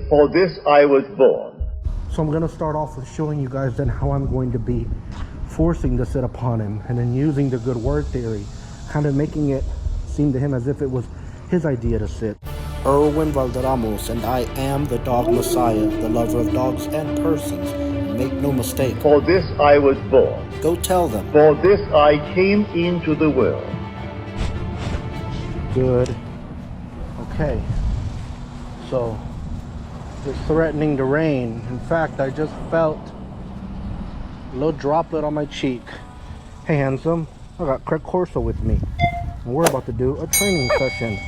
For this I was born. So I'm going to start off with showing you guys then how I'm going to be forcing the sit upon him, and then using the good word theory, kind of making it seem to him as if it was his idea to sit. ErwinValderramos, and I am the dog messiah, the lover of dogs and persons. Make no mistake. For this I was born. Go tell them. For this I came into the world. Good. Okay. So it's threatening to rain. In fact, I just felt a little droplet on my cheek. Hey, handsome. I got Corso with me, and we're about to do a training session.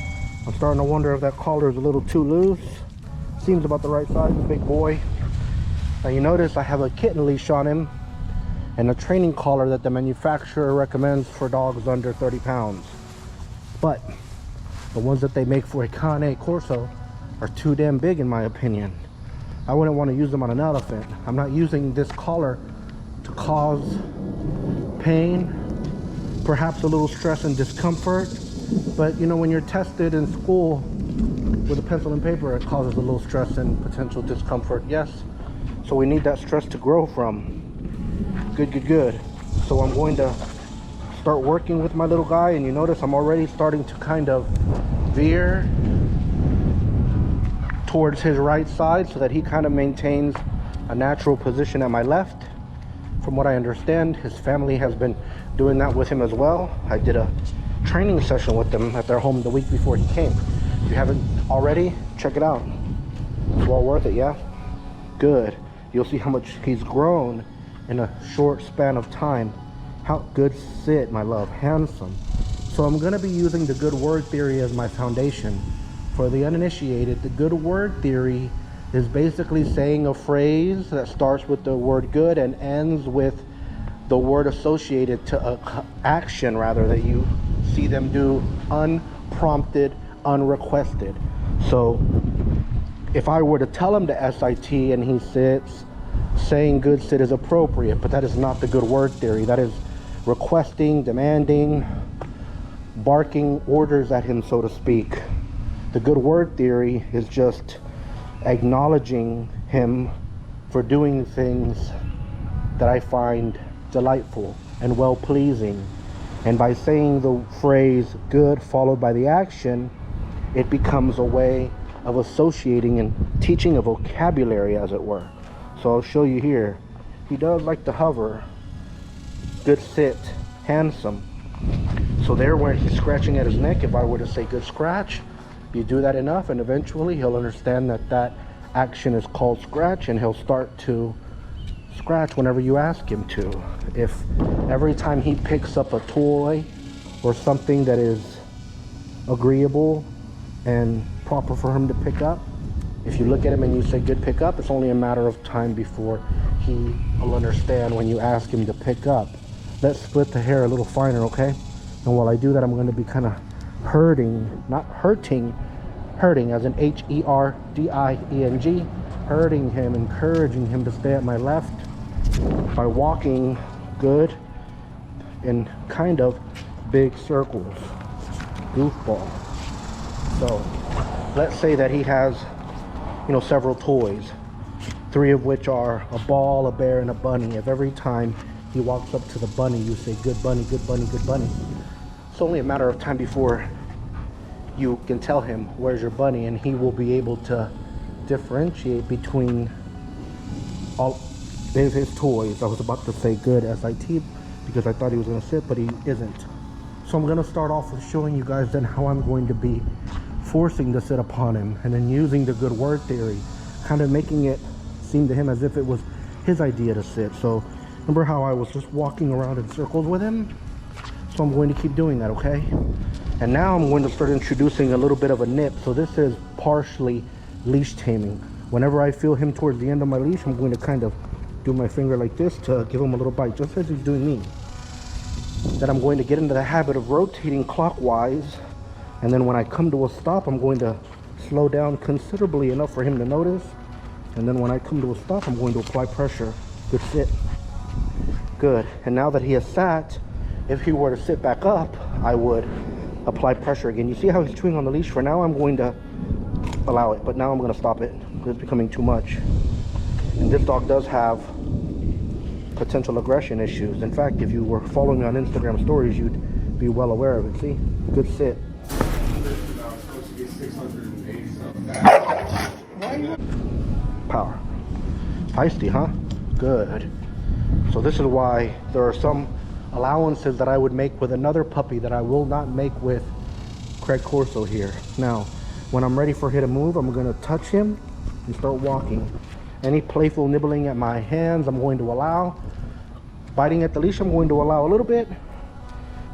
I'm starting to wonder if that collar is a little too loose. Seems about the right size, big boy. Now you notice I have a kitten leash on him and a training collar that the manufacturer recommends for dogs under 30 pounds. But the ones that they make for a Cane Corso are too damn big in my opinion. I wouldn't want to use them on an elephant. I'm not using this collar to cause pain, perhaps a little stress and discomfort. But you know, when you're tested in school with a pencil and paper, it causes a little stress and potential discomfort, yes. So we need that stress to grow from. Good. So I'm going to start working with my little guy, and you notice I'm already starting to kind of veer towards his right side so that he kind of maintains a natural position at my left. From what I understand, his family has been doing that with him as well. I did a training session with them at their home the week before he came. If you haven't already, check it out. It's well worth it, yeah? Good. You'll see how much he's grown in a short span of time. How good sit, my love, handsome. So I'm gonna be using the good word theory as my foundation. For the uninitiated, the good word theory is basically saying a phrase that starts with the word good and ends with the word associated to a action, rather, that you see them do unprompted, unrequested. So if I were to tell him to SIT and he sits, saying good sit is appropriate, but that is not the good word theory. That is requesting, demanding, barking orders at him, so to speak. The good word theory is just acknowledging him for doing things that I find delightful and well-pleasing. And by saying the phrase good followed by the action, it becomes a way of associating and teaching a vocabulary, as it were. So I'll show you here. He does like to hover. Good sit, handsome. So there, where he's scratching at his neck, if I were to say good scratch, you do that enough and eventually he'll understand that that action is called scratch, and he'll start to scratch whenever you ask him to. If every time he picks up a toy or something that is agreeable and proper for him to pick up, if you look at him and you say good pick up, it's only a matter of time before he will understand when you ask him to pick up. Let's split the hair a little finer, okay? And while I do that, I'm going to be kind of herding, not hurting, herding as in H-E-R-D-I-E-N-G, herding him, encouraging him to stay at my left by walking good in kind of big circles. Goofball. So let's say that he has, you know, several toys, 3 of which are a ball, a bear, and a bunny. If every time he walks up to the bunny you say good bunny, good bunny, good bunny, it's only a matter of time before you can tell him where's your bunny, and he will be able to differentiate between all his toys. I was about to say good SIT because I thought he was going to sit, but he isn't. So I'm going to start off with showing you guys then how I'm going to be forcing the sit upon him, and then using the good word theory, kind of making it seem to him as if it was his idea to sit. So remember how I was just walking around in circles with him? So I'm going to keep doing that, okay? And now I'm going to start introducing a little bit of a nip. So this is partially leash taming. Whenever I feel him towards the end of my leash, I'm going to kind of do my finger like this to give him a little bite, just as he's doing me. Then I'm going to get into the habit of rotating clockwise, and then when I come to a stop, I'm going to slow down considerably enough for him to notice. And then when I come to a stop, I'm going to apply pressure. Good sit. Good. And now that he has sat, if he were to sit back up, I would apply pressure again. You see how he's chewing on the leash? For now, I'm going to allow it, but now I'm going to stop it. It's becoming too much. And this dog does have potential aggression issues. In fact, if you were following me on Instagram stories, you'd be well aware of it. See? Good sit. Power. Feisty, huh? Good. So this is why there are some allowances that I would make with another puppy that I will not make with Craig Corso here. Now, when I'm ready for him to move, I'm going to touch him and start walking. Any playful nibbling at my hands, I'm going to allow. Biting at the leash, I'm going to allow a little bit.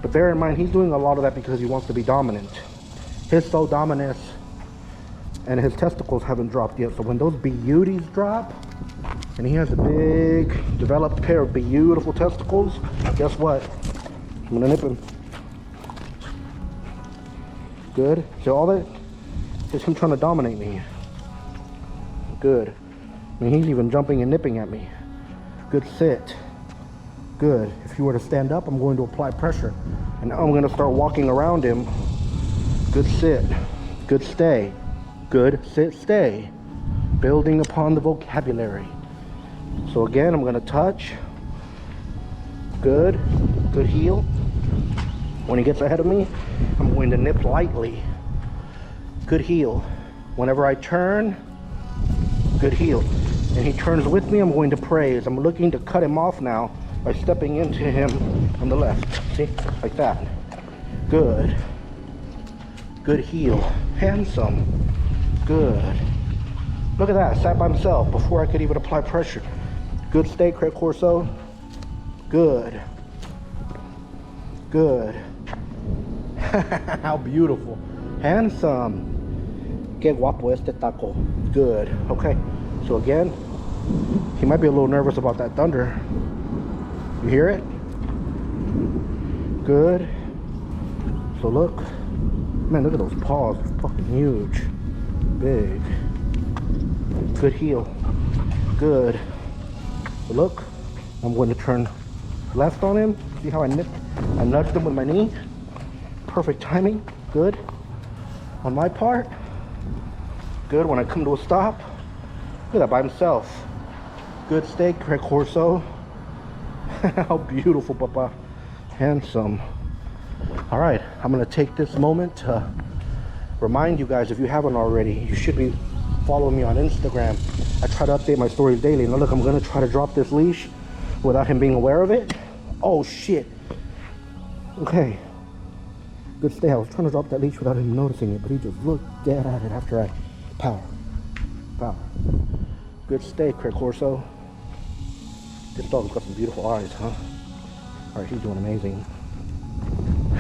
But bear in mind, he's doing a lot of that because he wants to be dominant. His sole dominance and his testicles haven't dropped yet. So when those beauties drop, and he has a big, developed pair of beautiful testicles, guess what? I'm gonna nip him. Good. See all that? It's him trying to dominate me. Good. I mean, he's even jumping and nipping at me. Good sit. Good. If you were to stand up, I'm going to apply pressure. And now I'm going to start walking around him. Good sit. Good stay. Good sit, stay. Building upon the vocabulary. So again, I'm going to touch. Good. Good heel. When he gets ahead of me, I'm going to nip lightly. Good heel. Whenever I turn, good heel. And he turns with me, I'm going to praise. I'm looking to cut him off now by stepping into him on the left. See? Like that. Good. Good heel. Handsome. Good. Look at that. Sat by himself before I could even apply pressure. Good stay, Craig Corso. Good. Good. How beautiful. Handsome. Que guapo este taco. Good. Okay. So again, he might be a little nervous about that thunder. You hear it? Good. So look. Man, look at those paws. They're fucking huge. Big. Good heel. Good. So look. I'm going to turn left on him. See how I nipped? I nudged him with my knee. Perfect timing. Good. On my part. Good. When I come to a stop. Look at that by himself. Good stay, Craig Corso. How beautiful, Papa. Handsome. All right, I'm gonna take this moment to remind you guys, if you haven't already, you should be following me on Instagram. I try to update my stories daily. Now look, I'm gonna try to drop this leash without him being aware of it. Oh shit. Okay. Good stay. I was trying to drop that leash without him noticing it, but he just looked dead at it after I power. Good stay, Craig Corso. This dog's got some beautiful eyes, huh? All right, he's doing amazing.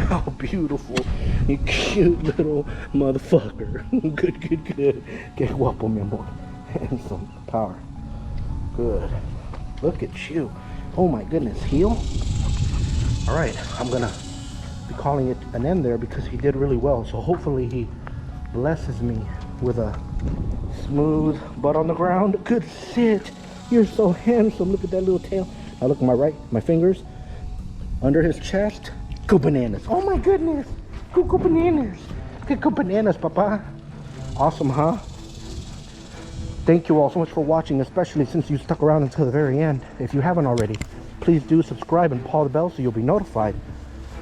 How beautiful. You cute little motherfucker. Good. Que guapo, mi amor. Handsome. Power. Good. Look at you. Oh my goodness. Heel. All right, I'm gonna be calling it an end there because he did really well. So hopefully he blesses me with a smooth butt on the ground. Good sit. You're so handsome. Look at that little tail. Now look at my right, my fingers under his chest. Go bananas. Oh my goodness. Go bananas. Go bananas, Papa. Awesome, huh? Thank you all so much for watching, especially since you stuck around until the very end. If you haven't already, please do subscribe and paw the bell so you'll be notified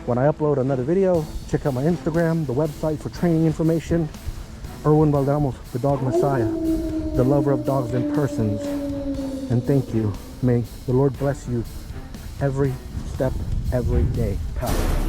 when I upload another video. Check out my Instagram, the website for training information. ErwinValderramos, the Dog Messiah, the lover of dogs and persons. And thank you. May the Lord bless you every step, every day. Power.